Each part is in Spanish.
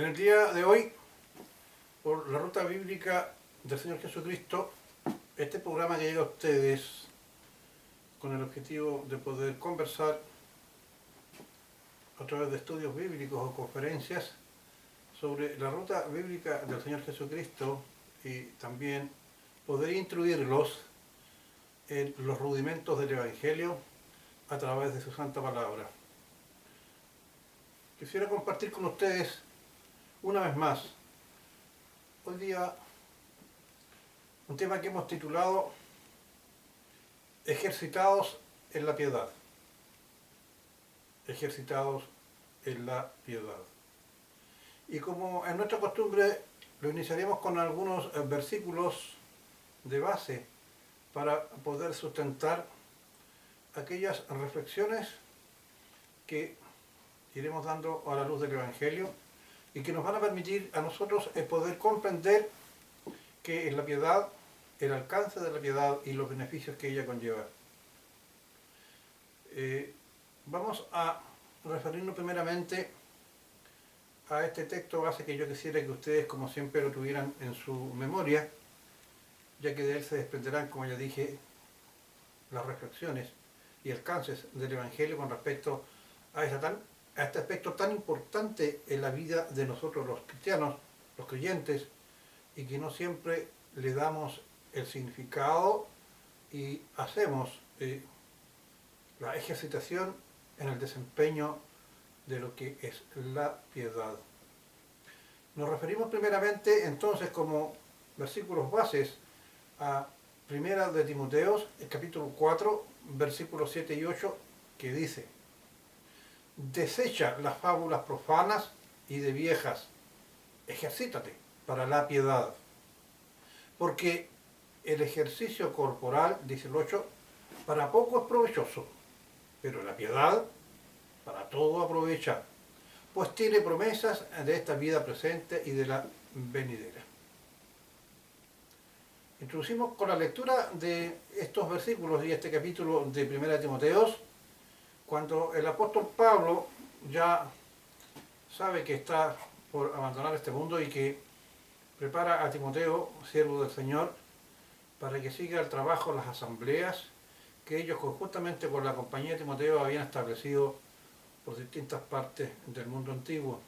En el día de hoy, por la ruta bíblica del Señor Jesucristo, este programa que llega a ustedes con el objetivo de poder conversar a través de estudios bíblicos o conferencias sobre la ruta bíblica del Señor Jesucristo y también poder instruirlos en los rudimentos del Evangelio a través de su santa palabra. Quisiera compartir con ustedes una vez más hoy día un tema que hemos titulado Ejercitados en la piedad. Ejercitados en la piedad. Y como es nuestra costumbre, lo iniciaremos con algunos versículos de base para poder sustentar aquellas reflexiones que iremos dando a la luz del Evangelio y que nos van a permitir a nosotros poder comprender qué es la piedad, el alcance de la piedad y los beneficios que ella conlleva. Vamos a referirnos primeramente a este texto base que yo quisiera que ustedes, como siempre, lo tuvieran en su memoria, ya que de él se desprenderán, como ya dije, las reflexiones y alcances del Evangelio con respecto a este aspecto tan importante en la vida de nosotros los cristianos, los creyentes, y que no siempre le damos el significado y hacemos la ejercitación en el desempeño de lo que es la piedad. Nos referimos primeramente entonces como versículos bases a Primera de Timoteos, el capítulo 4, versículos 7 y 8, que dice: desecha las fábulas profanas y de viejas, ejercítate para la piedad, porque el ejercicio corporal, dice el 8, para poco es provechoso, pero la piedad para todo aprovecha, pues tiene promesas de esta vida presente y de la venidera. Introducimos con la lectura de estos versículos y este capítulo de Primera de Timoteos, cuando el apóstol Pablo ya sabe que está por abandonar este mundo y que prepara a Timoteo, siervo del Señor, para que siga el trabajo en las asambleas que ellos conjuntamente con la compañía de Timoteo habían establecido por distintas partes del mundo antiguo.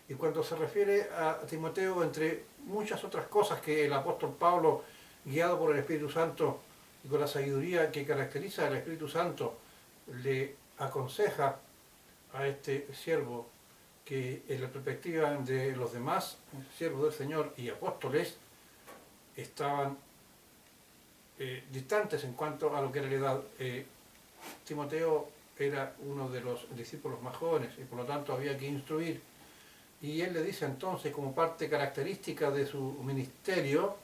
Y cuando se refiere a Timoteo, entre muchas otras cosas que el apóstol Pablo, guiado por el Espíritu Santo y con la sabiduría que caracteriza al Espíritu Santo, le aconseja a este siervo que en la perspectiva de los demás siervos del Señor y apóstoles estaban distantes en cuanto a lo que era la edad. Timoteo era uno de los discípulos más jóvenes y por lo tanto había que instruir. Y él le dice entonces, como parte característica de su ministerio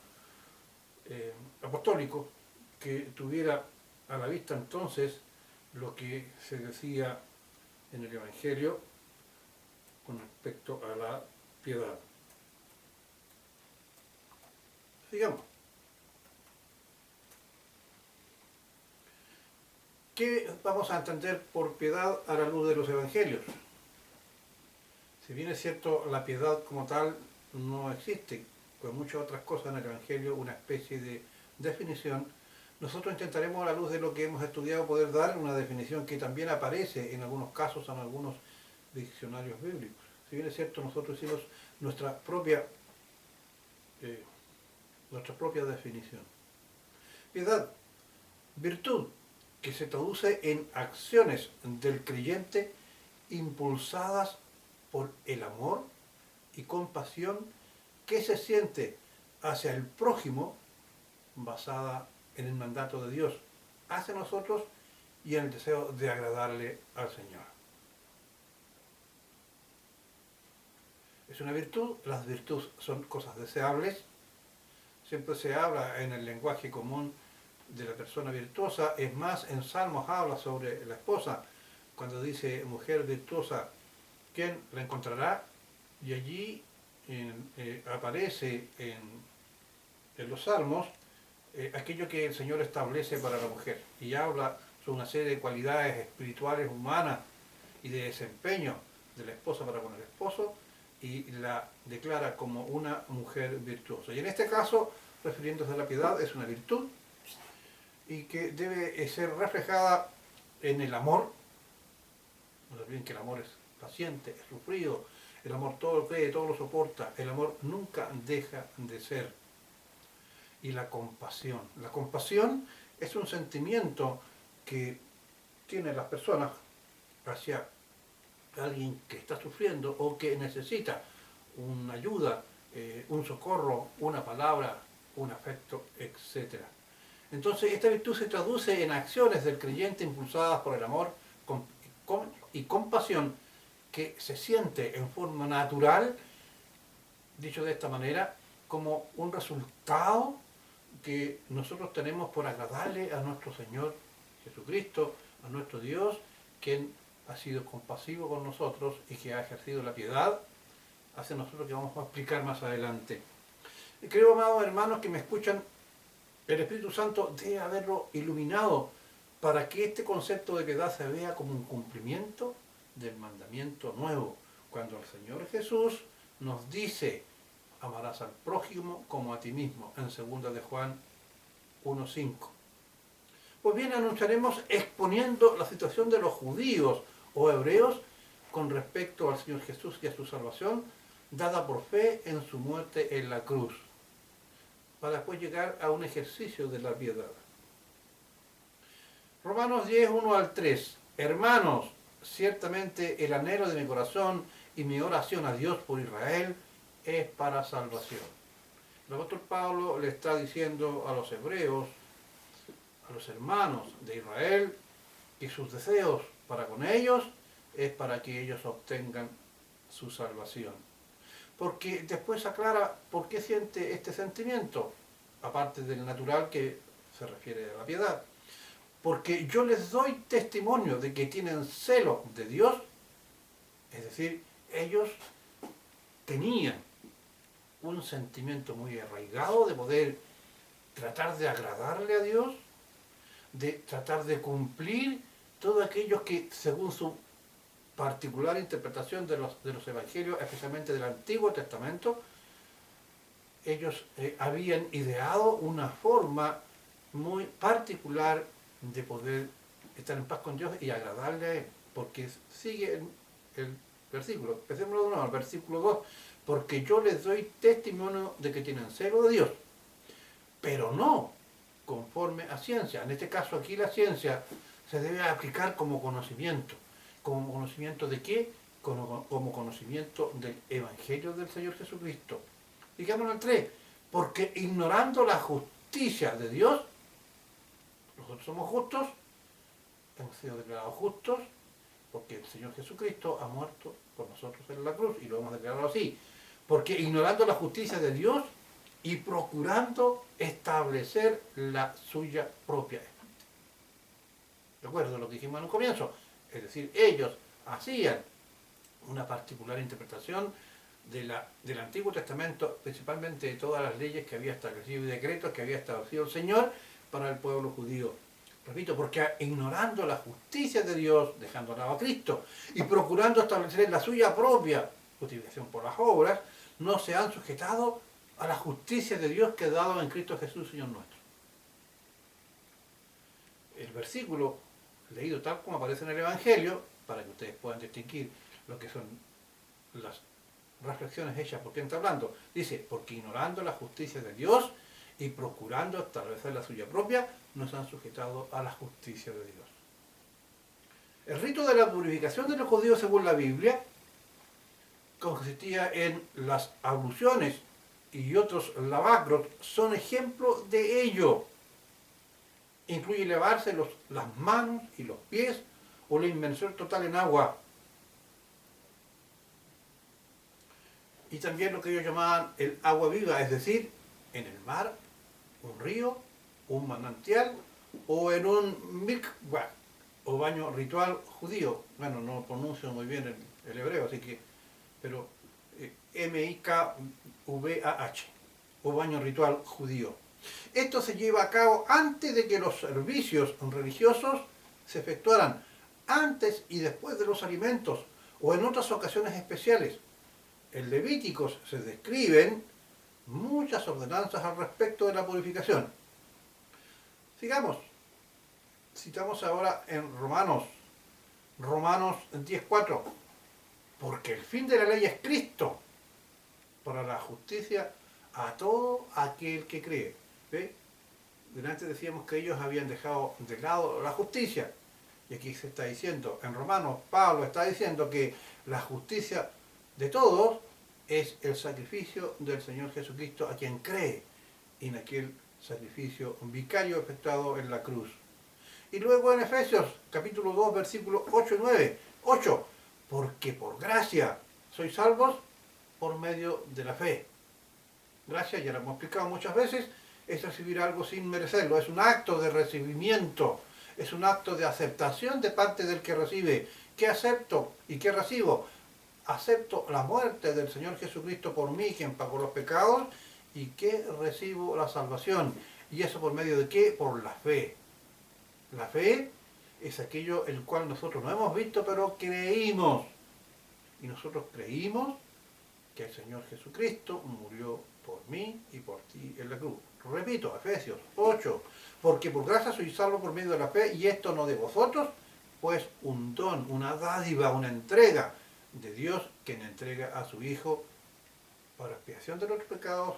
apostólico, que tuviera a la vista entonces lo que se decía en el Evangelio con respecto a la piedad. Sigamos. ¿Qué vamos a entender por piedad a la luz de los Evangelios? Si bien es cierto, la piedad como tal no existe, con muchas otras cosas en el Evangelio, una especie de definición, nosotros intentaremos a la luz de lo que hemos estudiado poder dar una definición que también aparece en algunos casos en algunos diccionarios bíblicos. Si bien es cierto, nosotros hicimos nuestra propia definición. Piedad, virtud, que se traduce en acciones del creyente impulsadas por el amor y compasión que se siente hacia el prójimo, basada en el mandato de Dios hacia nosotros y en el deseo de agradarle al Señor. Es una virtud, las virtudes son cosas deseables, siempre se habla en el lenguaje común de la persona virtuosa, es más, en Salmos habla sobre la esposa, cuando dice mujer virtuosa, ¿quién la encontrará? Y allí aparece en los Salmos aquello que el Señor establece para la mujer, y habla sobre una serie de cualidades espirituales humanas y de desempeño de la esposa para con el esposo, y la declara como una mujer virtuosa. Y en este caso, refiriéndose a la piedad, es una virtud y que debe ser reflejada en el amor. No se olviden que el amor es paciente, es sufrido, el amor todo lo cree, todo lo soporta, el amor nunca deja de ser. Y la compasión. La compasión es un sentimiento que tienen las personas hacia alguien que está sufriendo o que necesita una ayuda, un socorro, una palabra, un afecto, etc. Entonces esta virtud se traduce en acciones del creyente impulsadas por el amor y compasión que se siente en forma natural, dicho de esta manera, como un resultado que nosotros tenemos por agradarle a nuestro Señor Jesucristo, a nuestro Dios, quien ha sido compasivo con nosotros y que ha ejercido la piedad hacia nosotros, que vamos a explicar más adelante. Y creo, amados hermanos que me escuchan, el Espíritu Santo debe haberlo iluminado para que este concepto de piedad se vea como un cumplimiento del mandamiento nuevo, cuando el Señor Jesús nos dice: amarás al prójimo como a ti mismo, en 2 de Juan 1:5. Pues bien, anunciaremos exponiendo la situación de los judíos o hebreos con respecto al Señor Jesús y a su salvación, dada por fe en su muerte en la cruz, para después llegar a un ejercicio de la piedad. Romanos 10, 1 al 3. Hermanos, ciertamente el anhelo de mi corazón y mi oración a Dios por Israel es para salvación. El apóstol Pablo le está diciendo a los hebreos, a los hermanos de Israel, que sus deseos para con ellos es para que ellos obtengan su salvación. Porque después aclara por qué siente este sentimiento, aparte del natural que se refiere a la piedad. Porque yo les doy testimonio de que tienen celo de Dios, es decir, ellos tenían un sentimiento muy arraigado de poder tratar de agradarle a Dios, de tratar de cumplir todo aquello que, según su particular interpretación de los evangelios, especialmente del Antiguo Testamento, ellos habían ideado una forma muy particular de poder estar en paz con Dios y agradarle a Él, porque sigue el versículo, empecemos de nuevo, el versículo 2, porque yo les doy testimonio de que tienen celo de Dios, pero no conforme a ciencia. En este caso aquí la ciencia se debe aplicar como conocimiento. ¿Como conocimiento de qué? Como conocimiento del Evangelio del Señor Jesucristo. Digámoslo en 3, porque ignorando la justicia de Dios, nosotros somos justos, hemos sido declarados justos, porque el Señor Jesucristo ha muerto por nosotros en la cruz, y lo hemos declarado así. Porque ignorando la justicia de Dios y procurando establecer la suya propia. ¿De acuerdo a lo que dijimos en un comienzo? Es decir, ellos hacían una particular interpretación del Antiguo Testamento, principalmente de todas las leyes que había establecido y decretos que había establecido el Señor para el pueblo judío. Repito, porque ignorando la justicia de Dios, dejando a lado a Cristo y procurando establecer la suya propia justificación por las obras, no se han sujetado a la justicia de Dios que ha dado en Cristo Jesús, Señor nuestro. El versículo leído tal como aparece en el Evangelio, para que ustedes puedan distinguir lo que son las reflexiones hechas por quien está hablando, dice: porque ignorando la justicia de Dios y procurando establecer la suya propia, no se han sujetado a la justicia de Dios. El rito de la purificación de los judíos según la Biblia consistía en las abluciones y otros lavacros, son ejemplo de ello. Incluye lavarse las manos y los pies o la inmersión total en agua. Y también lo que ellos llamaban el agua viva, es decir, en el mar, un río, un manantial o en un mikvah o baño ritual judío. Bueno, no pronuncio muy bien el hebreo, así que, pero M-I-K-V-A-H o baño ritual judío. Esto se lleva a cabo antes de que los servicios religiosos se efectuaran, antes y después de los alimentos o en otras ocasiones especiales. en Levíticos se describen muchas ordenanzas al respecto de la purificación. Sigamos. Citamos ahora en Romanos 10:4. Porque el fin de la ley es Cristo, para la justicia a todo aquel que cree. ¿Ve? Delante decíamos que ellos habían dejado de lado la justicia. Y aquí se está diciendo, en Romanos, Pablo está diciendo que la justicia de todos es el sacrificio del Señor Jesucristo a quien cree en aquel sacrificio vicario efectuado en la cruz. Y luego en Efesios capítulo 2, versículos 8 y 9. 8. Porque por gracia sois salvos por medio de la fe. Gracia, ya lo hemos explicado muchas veces, es recibir algo sin merecerlo, es un acto de recibimiento, es un acto de aceptación de parte del que recibe. ¿Qué acepto y qué recibo? Acepto la muerte del Señor Jesucristo por mí, quien pagó los pecados, y que recibo la salvación. ¿Y eso por medio de qué? Por la fe. La fe es aquello el cual nosotros no hemos visto, pero creímos. Y nosotros creímos que el Señor Jesucristo murió por mí y por ti en la cruz. Repito, Efesios 8. Porque por gracia sois salvos por medio de la fe, y esto no de vosotros, pues un don, una dádiva, una entrega de Dios, quien entrega a su Hijo para expiación de nuestros pecados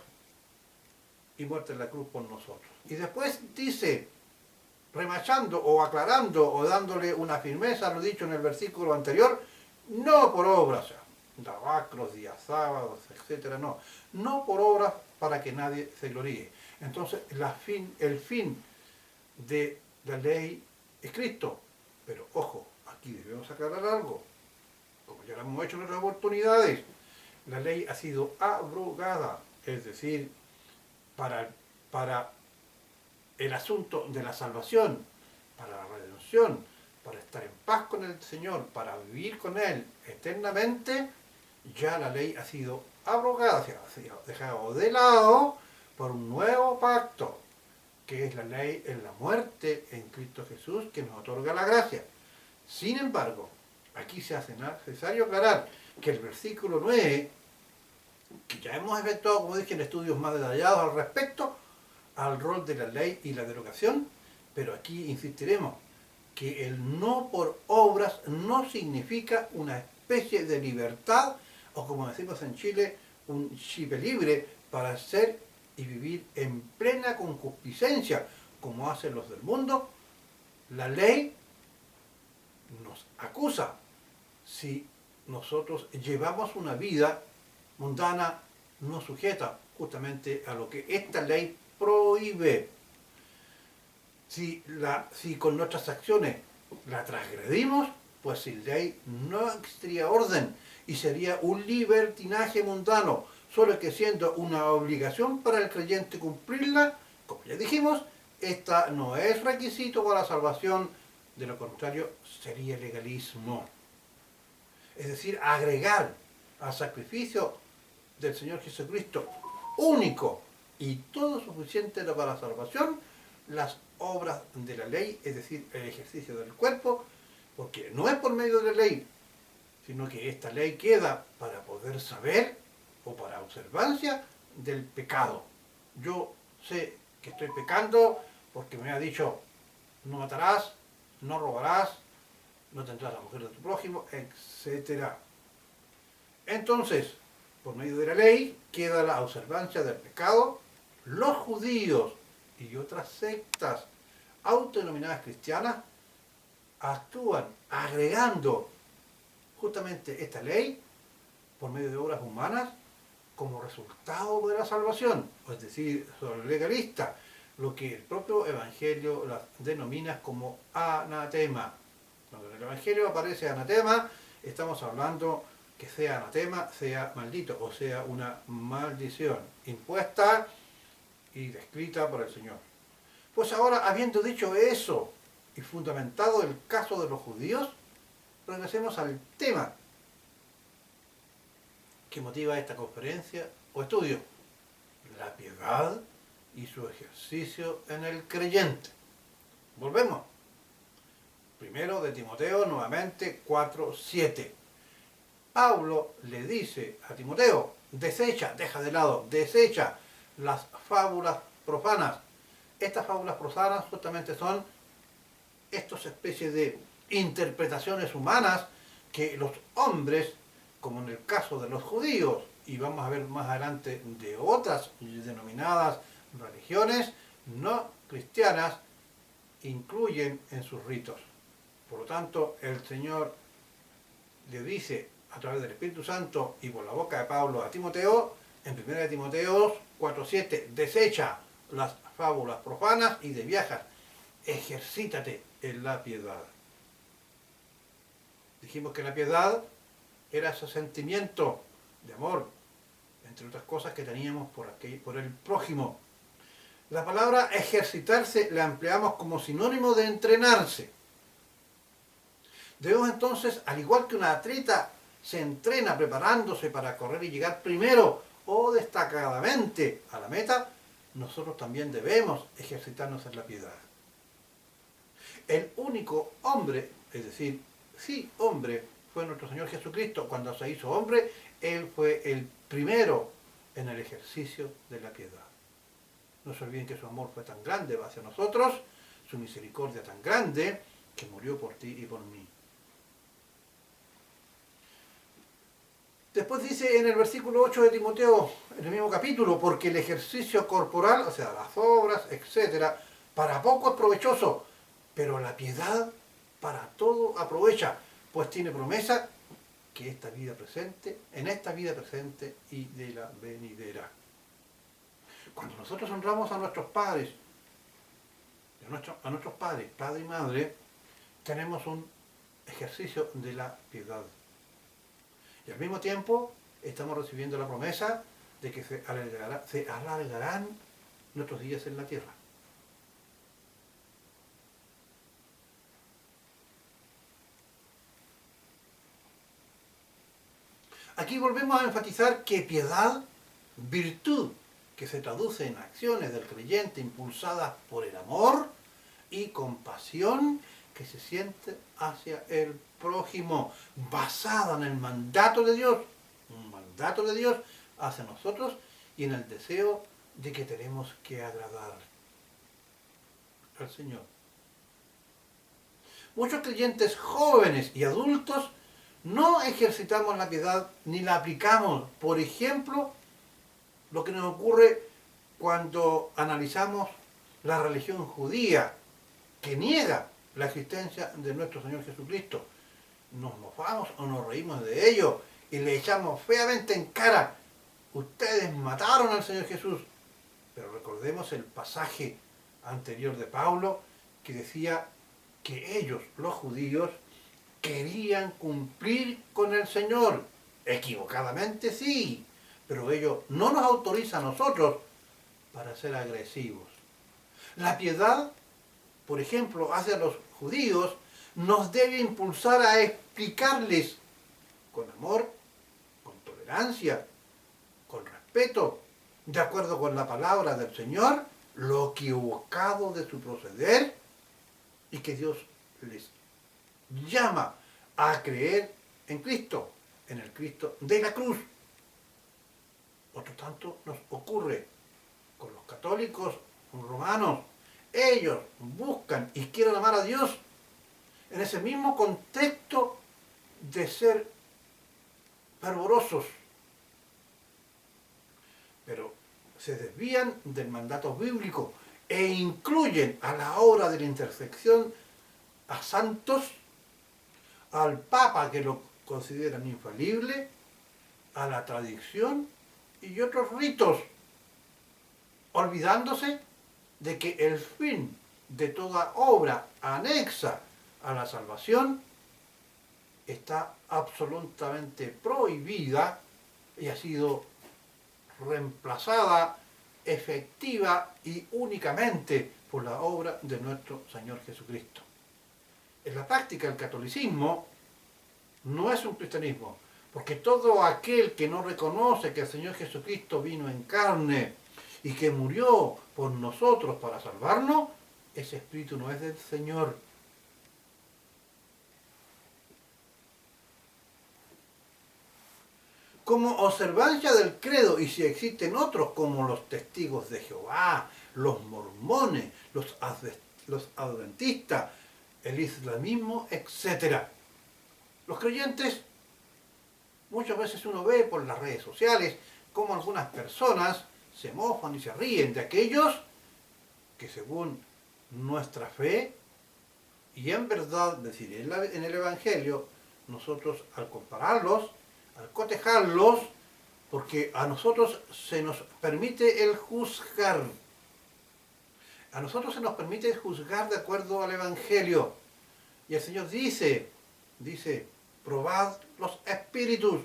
y muerte en la cruz por nosotros. Y después dice, remachando o aclarando o dándole una firmeza a lo dicho en el versículo anterior, no por obras, o sea, lavacros, días sábados, etcétera, no por obras para que nadie se gloríe. Entonces, el fin de la ley es Cristo. Pero ojo, aquí debemos aclarar algo, como ya lo hemos hecho en otras oportunidades. La ley ha sido abrogada, es decir, para el asunto de la salvación, para la redención, para estar en paz con el Señor, para vivir con Él eternamente, ya la ley ha sido abrogada, ha sido dejado de lado por un nuevo pacto, que es la ley en la muerte en Cristo Jesús, que nos otorga la gracia. Sin embargo, aquí se hace necesario aclarar que el versículo 9, que ya hemos efectuado, como dije, en estudios más detallados al respecto, al rol de la ley y la derogación, pero aquí insistiremos que el no por obras no significa una especie de libertad, o como decimos en Chile, un chipe libre para hacer y vivir en plena concupiscencia, como hacen los del mundo. La ley nos acusa si nosotros llevamos una vida mundana no sujeta justamente a lo que esta ley prohíbe. Si con nuestras acciones la transgredimos, pues sin ley no existiría orden y sería un libertinaje mundano, solo que siendo una obligación para el creyente cumplirla, como ya dijimos, esta no es requisito para la salvación, de lo contrario sería legalismo. Es decir, agregar al sacrificio del Señor Jesucristo, único y todo suficiente para la salvación, las obras de la ley, es decir, el ejercicio del cuerpo, porque no es por medio de la ley, sino que esta ley queda para poder saber o para observancia del pecado. Yo sé que estoy pecando porque me ha dicho no matarás, no robarás, no tendrás la mujer de tu prójimo, etc. Entonces, por medio de la ley queda la observancia del pecado. Los judíos y otras sectas autodenominadas cristianas actúan agregando justamente esta ley por medio de obras humanas como resultado de la salvación, es decir, son legalistas, lo que el propio Evangelio las denomina como anatema. Cuando en el Evangelio aparece anatema, estamos hablando que sea anatema, sea maldito, o sea una maldición impuesta y descrita por el Señor. Pues ahora, habiendo dicho eso y fundamentado el caso de los judíos, regresemos al tema que motiva esta conferencia o estudio: la piedad y su ejercicio en el creyente. Volvemos. Primero de Timoteo, nuevamente 4:7. Pablo le dice a Timoteo, deja de lado, desecha las fábulas profanas. Estas fábulas profanas justamente son estas especies de interpretaciones humanas que los hombres, como en el caso de los judíos, y vamos a ver más adelante de otras denominadas religiones no cristianas, incluyen en sus ritos. Por lo tanto, el Señor le dice a través del Espíritu Santo y por la boca de Pablo a Timoteo, en 1 Timoteo 4:7, desecha las fábulas profanas y de viajas, ejercítate en la piedad. Dijimos que la piedad era ese sentimiento de amor, entre otras cosas que teníamos por el prójimo. La palabra ejercitarse la empleamos como sinónimo de entrenarse. Debemos entonces, al igual que un atleta se entrena preparándose para correr y llegar primero o destacadamente a la meta, nosotros también debemos ejercitarnos en la piedad. El único hombre, es decir, sí hombre, fue nuestro Señor Jesucristo. Cuando se hizo hombre, Él fue el primero en el ejercicio de la piedad. No se olviden que su amor fue tan grande hacia nosotros, su misericordia tan grande, que murió por ti y por mí. Después dice en el versículo 8 de Timoteo, en el mismo capítulo, porque el ejercicio corporal, o sea, las obras, etcétera, para poco es provechoso, pero la piedad para todo aprovecha, pues tiene promesa que en esta vida presente y de la venidera. Cuando nosotros honramos a nuestros padres, padre y madre, tenemos un ejercicio de la piedad. Y al mismo tiempo estamos recibiendo la promesa de que se alargarán nuestros días en la tierra. Aquí volvemos a enfatizar que piedad, virtud, que se traduce en acciones del creyente impulsadas por el amor y compasión que se siente hacia el prójimo, basada en el mandato de Dios, un mandato de Dios hacia nosotros y en el deseo de que tenemos que agradar al Señor. Muchos creyentes jóvenes y adultos no ejercitamos la piedad ni la aplicamos. Por ejemplo, lo que nos ocurre cuando analizamos la religión judía, que niega la existencia de nuestro Señor Jesucristo. Nos mofamos o nos reímos de ello y le echamos feamente en cara: ustedes mataron al Señor Jesús. Pero recordemos el pasaje anterior de Pablo que decía que ellos, los judíos, querían cumplir con el Señor. Equivocadamente sí, pero ello no nos autoriza a nosotros para ser agresivos. La piedad, por ejemplo, hacia los judíos, nos debe impulsar a explicarles con amor, con tolerancia, con respeto, de acuerdo con la palabra del Señor, lo equivocado de su proceder y que Dios les llama a creer en Cristo, en el Cristo de la cruz. Otro tanto nos ocurre con los católicos romanos. Ellos buscan y quieren amar a Dios en ese mismo contexto de ser fervorosos, pero se desvían del mandato bíblico e incluyen a la obra de la intersección a santos, al Papa que lo consideran infalible, a la tradición y otros ritos, olvidándose de que el fin de toda obra anexa a la salvación está absolutamente prohibida y ha sido reemplazada efectiva y únicamente por la obra de nuestro Señor Jesucristo. En la práctica el catolicismo no es un cristianismo, porque todo aquel que no reconoce que el Señor Jesucristo vino en carne y que murió por nosotros para salvarnos, ese espíritu no es del Señor. observancia del credo, y si existen otros como los testigos de Jehová, los mormones, los adventistas, el islamismo, etc. Los creyentes, muchas veces uno ve por las redes sociales cómo algunas personas se mofan y se ríen de aquellos que según nuestra fe y en verdad, es decir, en el Evangelio, nosotros al compararlos, al cotejarlos, porque a nosotros se nos permite el juzgar. A nosotros se nos permite juzgar de acuerdo al Evangelio. Y el Señor dice, probad los espíritus.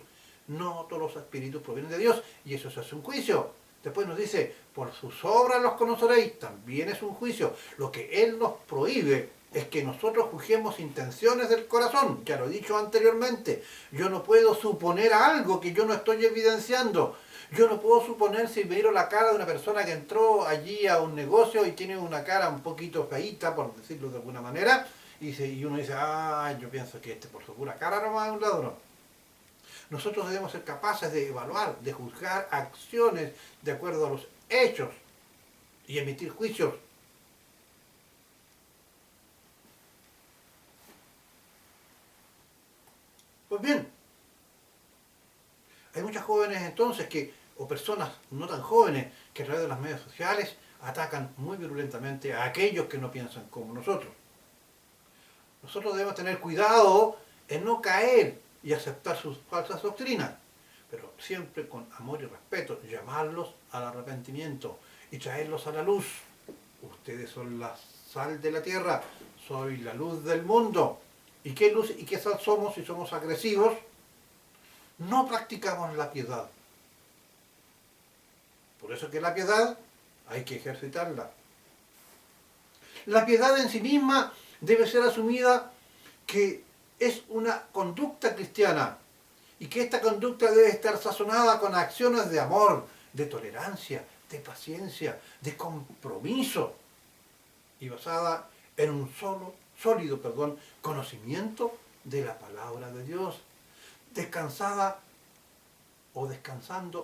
No todos los espíritus provienen de Dios, y eso es un juicio. Después nos dice, por sus obras los conoceréis, también es un juicio. Lo que Él nos prohíbe es que nosotros juzguemos intenciones del corazón, ya lo he dicho anteriormente. Yo no puedo suponer algo que yo no estoy evidenciando. Yo no puedo suponer si miro la cara de una persona que entró allí a un negocio y tiene una cara un poquito feíta, por decirlo de alguna manera, y uno dice, yo pienso que por su pura cara no va a un lado, no. Nosotros debemos ser capaces de evaluar, de juzgar acciones de acuerdo a los hechos y emitir juicios. Pues bien, hay muchas jóvenes entonces o personas no tan jóvenes, que a través de las redes sociales atacan muy virulentamente a aquellos que no piensan como nosotros. Nosotros debemos tener cuidado en no caer y aceptar sus falsas doctrinas, pero siempre con amor y respeto, llamarlos al arrepentimiento y traerlos a la luz. Ustedes son la sal de la tierra, soy la luz del mundo. ¿Y qué luz y qué sal somos si somos agresivos? No practicamos la piedad. Por eso que la piedad hay que ejercitarla. La piedad en sí misma debe ser asumida que es una conducta cristiana y que esta conducta debe estar sazonada con acciones de amor, de tolerancia, de paciencia, de compromiso y basada en un sólido conocimiento de la palabra de Dios, descansando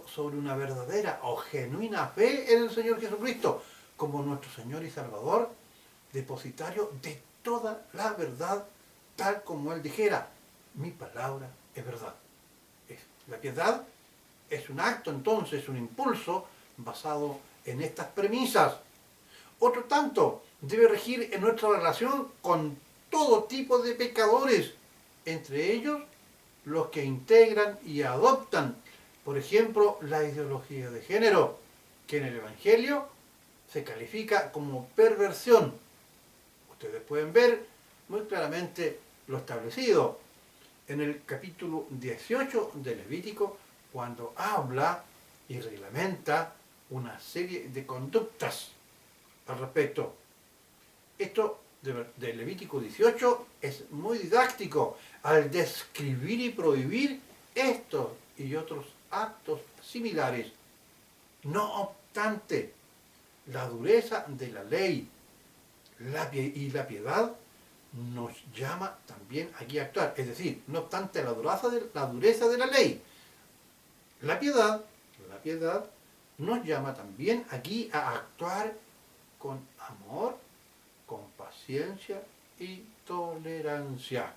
sobre una verdadera o genuina fe en el Señor Jesucristo, como nuestro Señor y Salvador, depositario de toda la verdad, tal como Él dijera, mi palabra es verdad. La piedad es un acto, entonces, un impulso basado en estas premisas. Otro tanto debe regir en nuestra relación con todo tipo de pecadores, entre ellos los que integran y adoptan, por ejemplo, la ideología de género, que en el Evangelio se califica como perversión. Ustedes pueden ver muy claramente lo establecido en el capítulo 18 de Levítico, cuando habla y reglamenta una serie de conductas al respecto. Esto de Levítico 18 es muy didáctico al describir y prohibir estos y otros actos similares. No obstante, la dureza de la ley y la piedad nos llama también aquí a actuar. Es decir, no obstante la dureza de la ley, la piedad nos llama también aquí a actuar con amor, con paciencia y tolerancia.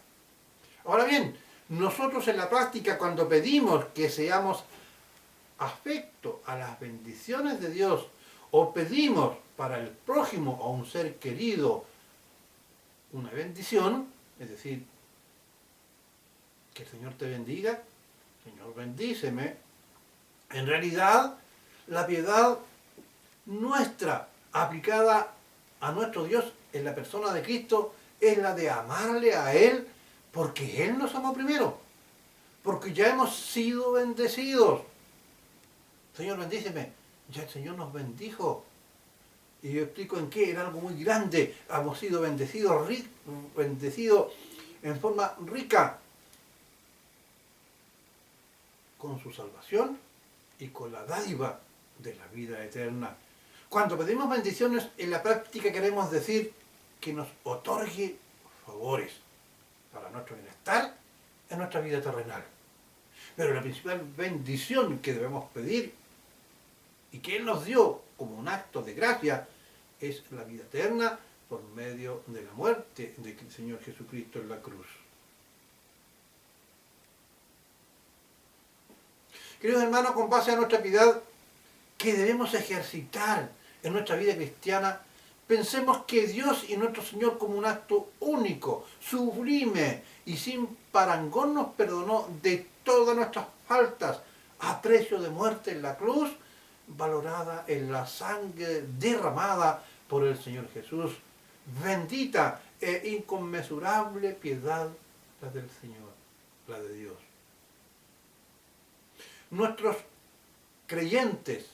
Ahora bien, nosotros en la práctica, cuando pedimos que seamos afecto a las bendiciones de Dios, o pedimos para el prójimo o un ser querido una bendición, es decir, que el Señor te bendiga, Señor bendíceme, en realidad la piedad nuestra aplicada a nuestro Dios en la persona de Cristo es la de amarle a Él porque Él nos amó primero, porque ya hemos sido bendecidos. Señor, bendíceme. Ya el Señor nos bendijo. Y yo explico en qué, en algo muy grande. Hemos sido bendecidos en forma rica con su salvación y con la dádiva de la vida eterna. Cuando pedimos bendiciones, en la práctica queremos decir que nos otorgue favores para nuestro bienestar en nuestra vida terrenal. Pero la principal bendición que debemos pedir y que Él nos dio como un acto de gracia es la vida eterna por medio de la muerte del Señor Jesucristo en la cruz. Queridos hermanos, con base a nuestra piedad que debemos ejercitar en nuestra vida cristiana, pensemos que Dios y nuestro Señor, como un acto único, sublime y sin parangón, nos perdonó de todas nuestras faltas a precio de muerte en la cruz, valorada en la sangre derramada por el Señor Jesús. Bendita e inconmensurable piedad la del Señor, la de Dios. Nuestros creyentes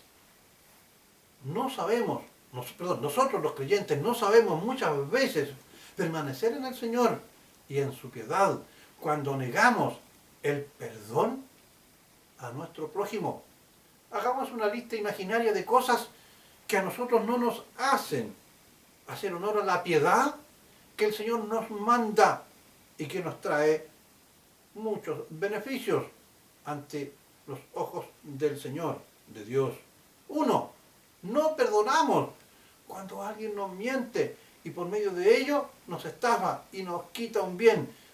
no sabemos, nosotros los creyentes no sabemos muchas veces permanecer en el Señor y en su piedad cuando negamos el perdón a nuestro prójimo. Hagamos una lista imaginaria de cosas que a nosotros no nos hacen hacer honor a la piedad que el Señor nos manda y que nos trae muchos beneficios ante los ojos del Señor, de Dios. 1. No perdonamos cuando alguien nos miente y por medio de ello nos estafa y nos quita un bien.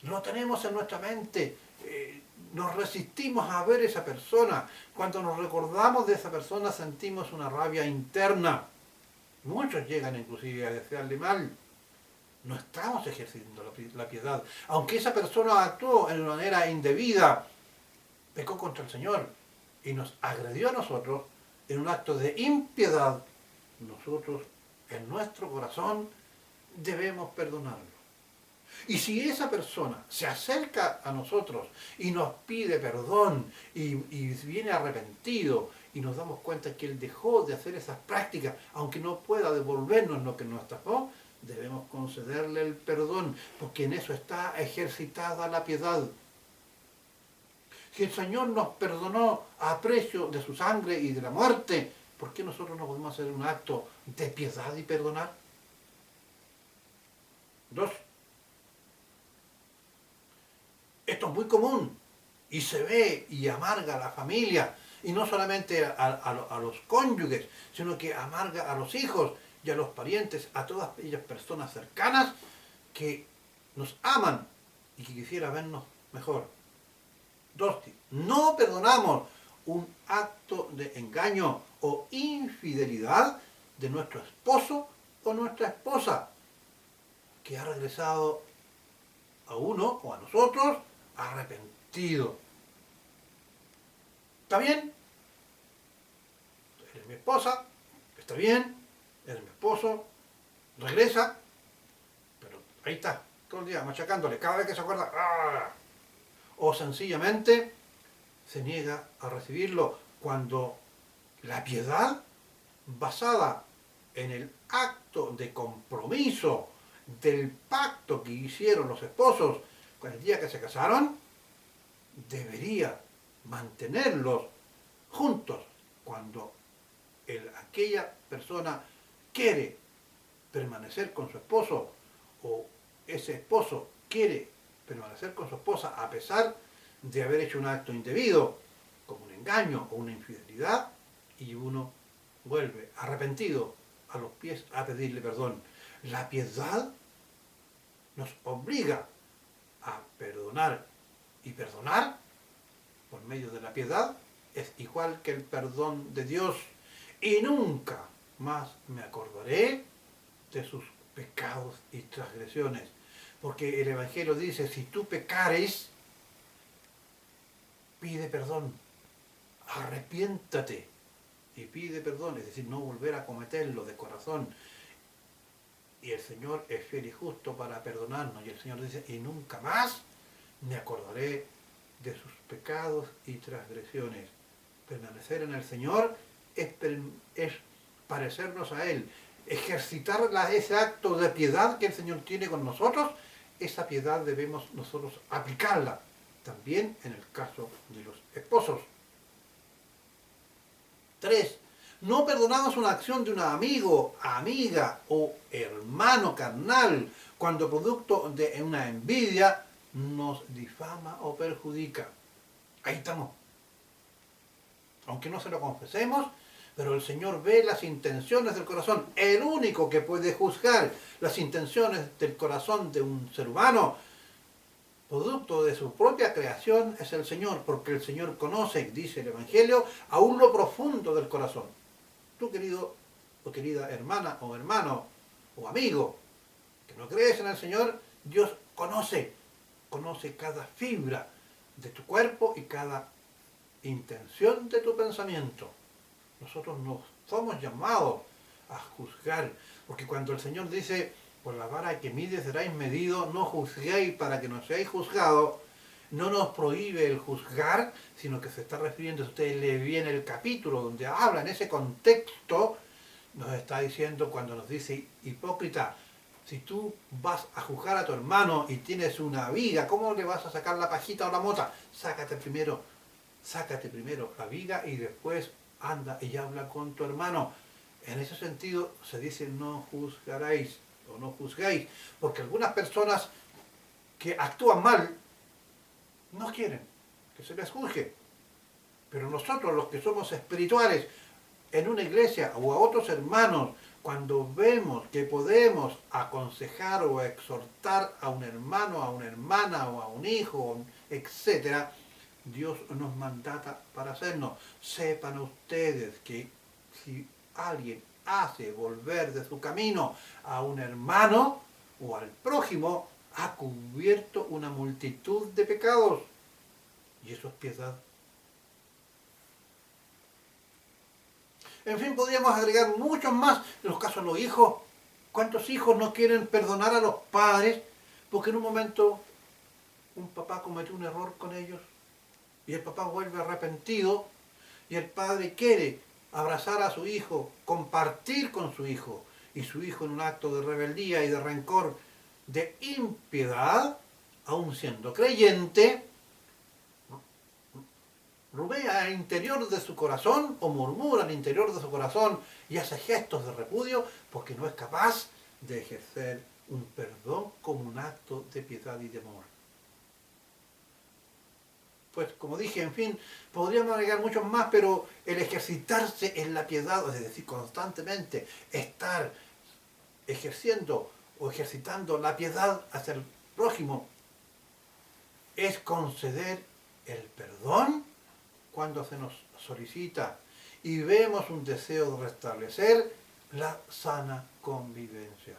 Lo tenemos en nuestra mente, nos resistimos a ver esa persona. Cuando nos recordamos de esa persona sentimos una rabia interna. Muchos llegan inclusive a desearle mal. No estamos ejerciendo la piedad. Aunque esa persona actuó en una manera indebida, pecó contra el Señor y nos agredió a nosotros en un acto de impiedad, nosotros en nuestro corazón debemos perdonarlo. Y si esa persona se acerca a nosotros y nos pide perdón y viene arrepentido y nos damos cuenta que él dejó de hacer esas prácticas, aunque no pueda devolvernos lo que nos estafó, debemos concederle el perdón, porque en eso está ejercitada la piedad. Si el Señor nos perdonó a precio de su sangre y de la muerte, ¿por qué nosotros no podemos hacer un acto de piedad y perdonar? 2. Esto es muy común y se ve y amarga a la familia, y no solamente a los cónyuges, sino que amarga a los hijos y a los parientes, a todas aquellas personas cercanas que nos aman y que quisiera vernos mejor. 2. No perdonamos un acto de engaño o infidelidad de nuestro esposo o nuestra esposa que ha regresado a uno o a nosotros arrepentido. ¿Está bien? Eres mi esposa, está bien, eres mi esposo, regresa, pero ahí está, todo el día machacándole, cada vez que se acuerda, ¡ah! O sencillamente se niega a recibirlo cuando la piedad basada en el acto de compromiso del pacto que hicieron los esposos con el día que se casaron debería mantenerlos juntos cuando aquella persona quiere permanecer con su esposo o ese esposo quiere permanecer con su esposa a pesar de haber hecho un acto indebido, como un engaño o una infidelidad, y uno vuelve arrepentido a los pies a pedirle perdón. La piedad nos obliga a perdonar, y perdonar por medio de la piedad es igual que el perdón de Dios, y nunca más me acordaré de sus pecados y transgresiones. Porque el Evangelio dice, si tú pecares, pide perdón, arrepiéntate y pide perdón, es decir, no volver a cometerlo de corazón. Y el Señor es fiel y justo para perdonarnos. Y el Señor dice, y nunca más me acordaré de sus pecados y transgresiones. Permanecer en el Señor es parecernos a Él. Ejercitar ese acto de piedad que el Señor tiene con nosotros, esa piedad debemos nosotros aplicarla también en el caso de los esposos. 3. No perdonamos una acción de un amigo, amiga o hermano carnal cuando producto de una envidia nos difama o perjudica. Ahí estamos. Aunque no se lo confesemos, pero el Señor ve las intenciones del corazón. El único que puede juzgar las intenciones del corazón de un ser humano, producto de su propia creación, es el Señor, porque el Señor conoce, dice el Evangelio, aún lo profundo del corazón. Tú, querido o querida hermana o hermano o amigo, que no crees en el Señor, Dios conoce cada fibra de tu cuerpo y cada intención de tu pensamiento. Nosotros no somos llamados a juzgar, porque cuando el Señor dice, por la vara que mide seráis medido, no juzguéis para que no seáis juzgados, no nos prohíbe el juzgar, sino que se está refiriendo, si ustedes leen bien el capítulo donde habla en ese contexto, nos está diciendo cuando nos dice, hipócrita, si tú vas a juzgar a tu hermano y tienes una viga, ¿cómo le vas a sacar la pajita o la mota? Sácate primero la viga y después anda y habla con tu hermano. En ese sentido se dice no juzgaréis o no juzguéis, porque algunas personas que actúan mal no quieren que se les juzgue. Pero nosotros, los que somos espirituales, en una iglesia o a otros hermanos, cuando vemos que podemos aconsejar o exhortar a un hermano, a una hermana o a un hijo, etc., Dios nos mandata para hacernos. Sepan ustedes que si alguien hace volver de su camino a un hermano o al prójimo, ha cubierto una multitud de pecados. Y eso es piedad. En fin, podríamos agregar muchos más. En los casos de los hijos. ¿Cuántos hijos no quieren perdonar a los padres porque en un momento un papá cometió un error con ellos y el papá vuelve arrepentido y el padre quiere abrazar a su hijo, compartir con su hijo, y su hijo en un acto de rebeldía y de rencor, de impiedad, aun siendo creyente, rumea al interior de su corazón o murmura al interior de su corazón y hace gestos de repudio porque no es capaz de ejercer un perdón como un acto de piedad y de amor. Pues como dije, en fin, podríamos agregar muchos más, pero el ejercitarse en la piedad, es decir, constantemente estar ejerciendo o ejercitando la piedad hacia el prójimo, es conceder el perdón cuando se nos solicita y vemos un deseo de restablecer la sana convivencia.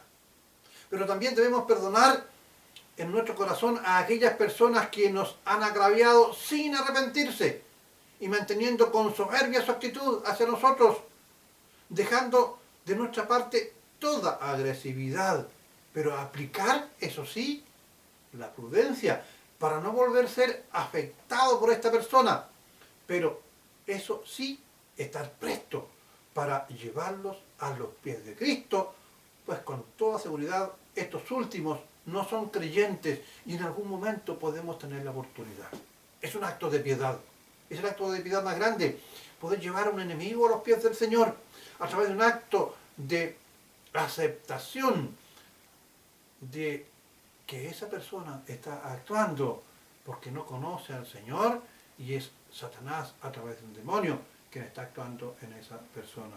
Pero también debemos perdonar en nuestro corazón a aquellas personas que nos han agraviado sin arrepentirse y manteniendo con soberbia su actitud hacia nosotros, dejando de nuestra parte toda agresividad, pero aplicar, eso sí, la prudencia para no volver a ser afectado por esta persona, pero eso sí, estar presto para llevarlos a los pies de Cristo, pues con toda seguridad estos últimos no son creyentes y en algún momento podemos tener la oportunidad. Es un acto de piedad, es el acto de piedad más grande, poder llevar a un enemigo a los pies del Señor a través de un acto de aceptación de que esa persona está actuando porque no conoce al Señor y es Satanás a través de un demonio quien está actuando en esa persona.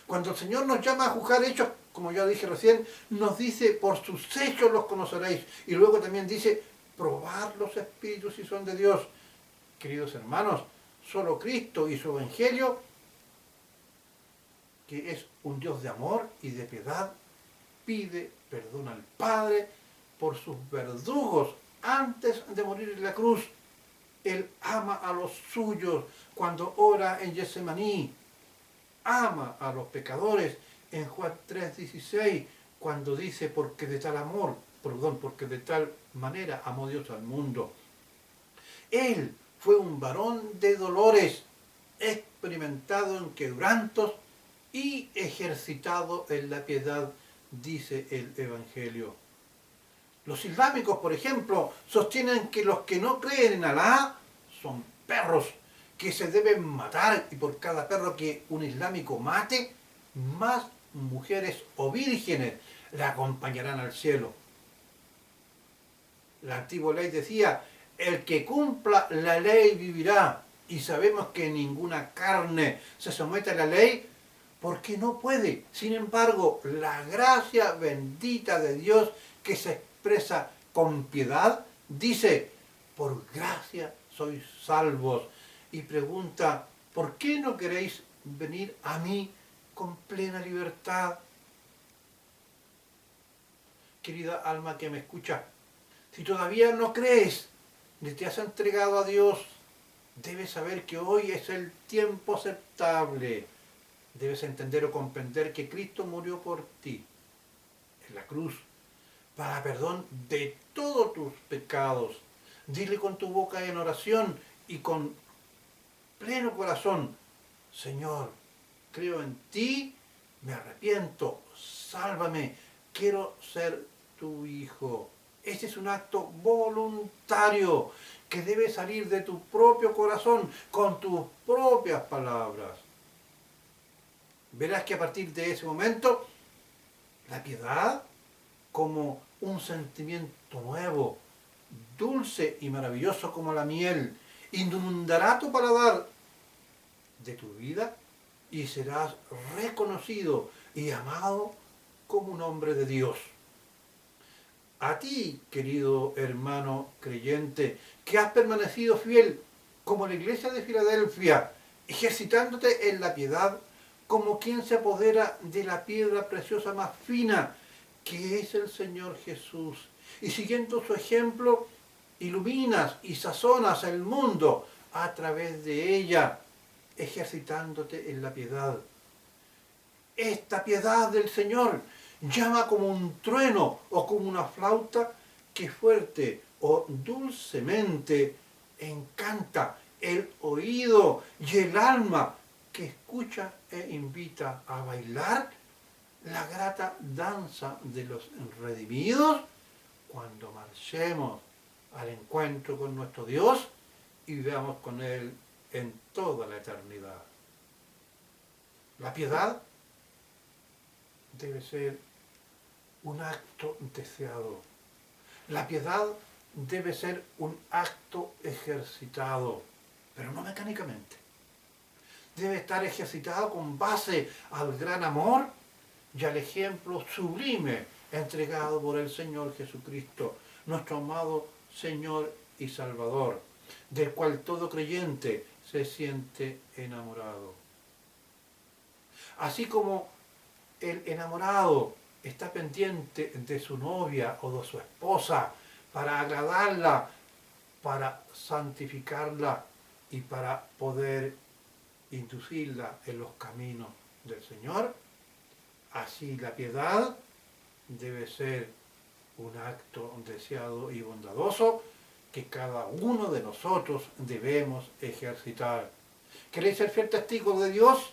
Cuando el Señor nos llama a juzgar hechos, como ya dije recién, nos dice, por sus hechos los conoceréis. Y luego también dice, probar los espíritus si son de Dios. Queridos hermanos, solo Cristo y su Evangelio, que es un Dios de amor y de piedad, pide perdón al Padre por sus verdugos antes de morir en la cruz. Él ama a los suyos cuando ora en Getsemaní. Ama a los pecadores en Juan 3:16, cuando dice porque de tal manera amó Dios al mundo. Él fue un varón de dolores, experimentado en quebrantos y ejercitado en la piedad, dice el Evangelio. Los islámicos, por ejemplo, sostienen que los que no creen en Alá son perros, que se deben matar, y por cada perro que un islámico mate, más mujeres o vírgenes le acompañarán al cielo. La antigua ley decía, el que cumpla la ley vivirá. Y sabemos que ninguna carne se somete a la ley porque no puede. Sin embargo, la gracia bendita de Dios que se expresa con piedad, dice, por gracia sois salvos. Y pregunta, ¿por qué no queréis venir a mí con plena libertad? Querida alma que me escucha, si todavía no crees ni te has entregado a Dios, debes saber que hoy es el tiempo aceptable. Debes entender o comprender que Cristo murió por ti en la cruz para perdón de todos tus pecados. Dile con tu boca en oración y con pleno corazón, Señor, creo en ti, me arrepiento, sálvame, quiero ser tu hijo. Este es un acto voluntario que debe salir de tu propio corazón con tus propias palabras. Verás que a partir de ese momento, la piedad, como un sentimiento nuevo, dulce y maravilloso como la miel, inundará tu paladar de tu vida y serás reconocido y amado como un hombre de Dios. A ti, querido hermano creyente, que has permanecido fiel como la iglesia de Filadelfia, ejercitándote en la piedad como quien se apodera de la piedra preciosa más fina, que es el Señor Jesús. Y siguiendo su ejemplo, iluminas y sazonas el mundo a través de ella, ejercitándote en la piedad. Esta piedad del Señor llama como un trueno o como una flauta que fuerte o dulcemente encanta el oído y el alma que escucha e invita a bailar la grata danza de los redimidos cuando marchemos al encuentro con nuestro Dios y vivamos con Él en toda la eternidad. La piedad debe ser un acto deseado. La piedad debe ser un acto ejercitado, pero no mecánicamente. Debe estar ejercitado con base al gran amor y al ejemplo sublime entregado por el Señor Jesucristo, nuestro amado Señor y Salvador, del cual todo creyente se siente enamorado. Así como el enamorado está pendiente de su novia o de su esposa para agradarla, para santificarla y para poder inducirla en los caminos del Señor, así la piedad debe ser un acto deseado y bondadoso que cada uno de nosotros debemos ejercitar. ¿Queréis ser fiel testigo de Dios?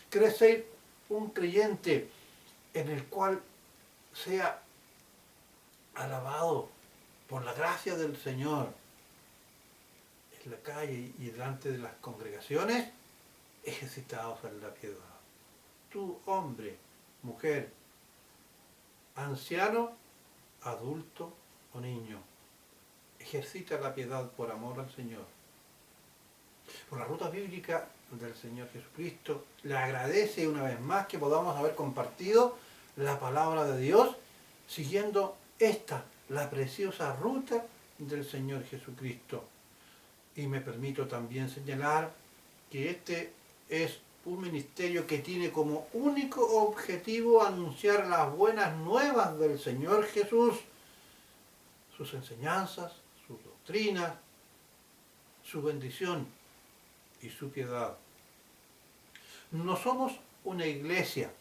¿Queréis ser un creyente en el cual sea alabado por la gracia del Señor en la calle y delante de las congregaciones? Ejercitados en la piedad. Tú, hombre, mujer, anciano, adulto o niño, ejercita la piedad por amor al Señor. Por la ruta bíblica del Señor Jesucristo, le agradece una vez más que podamos haber compartido la palabra de Dios siguiendo esta, la preciosa ruta del Señor Jesucristo. Y me permito también señalar que este es un ministerio que tiene como único objetivo anunciar las buenas nuevas del Señor Jesús, sus enseñanzas, sus doctrinas, su bendición y su piedad. No somos una iglesia.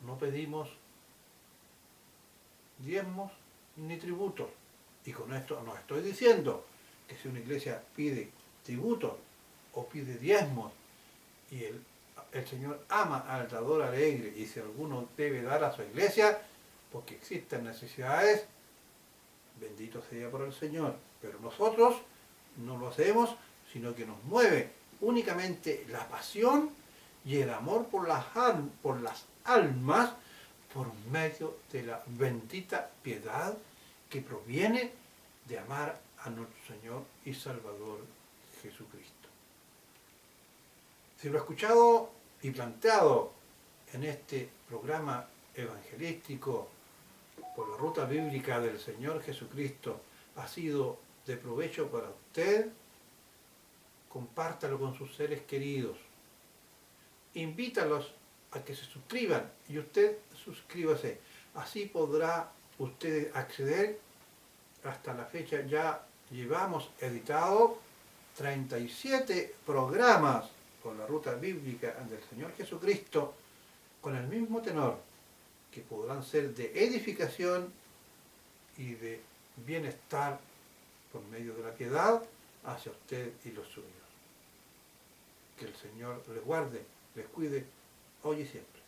No pedimos diezmos ni tributos. Y con esto no estoy diciendo que si una iglesia pide tributos o pide diezmos y el Señor ama al dador alegre y si alguno debe dar a su iglesia porque existen necesidades, bendito sea por el Señor. Pero nosotros no lo hacemos, sino que nos mueve únicamente la pasión y el amor por las almas por medio de la bendita piedad que proviene de amar a nuestro Señor y Salvador Jesucristo. Si lo he escuchado y planteado en este programa evangelístico por la ruta bíblica del Señor Jesucristo ha sido de provecho para usted, compártalo con sus seres queridos. Invítalos a que se suscriban y usted suscríbase. Así podrá usted acceder. Hasta la fecha ya llevamos editado 37 programas por la ruta bíblica del Señor Jesucristo con el mismo tenor, que podrán ser de edificación y de bienestar por medio de la piedad hacia usted y los suyos. Que el Señor les guarde, les cuide hoy y siempre.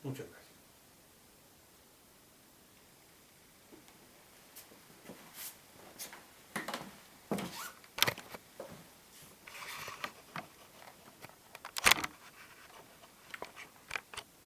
Muchas gracias.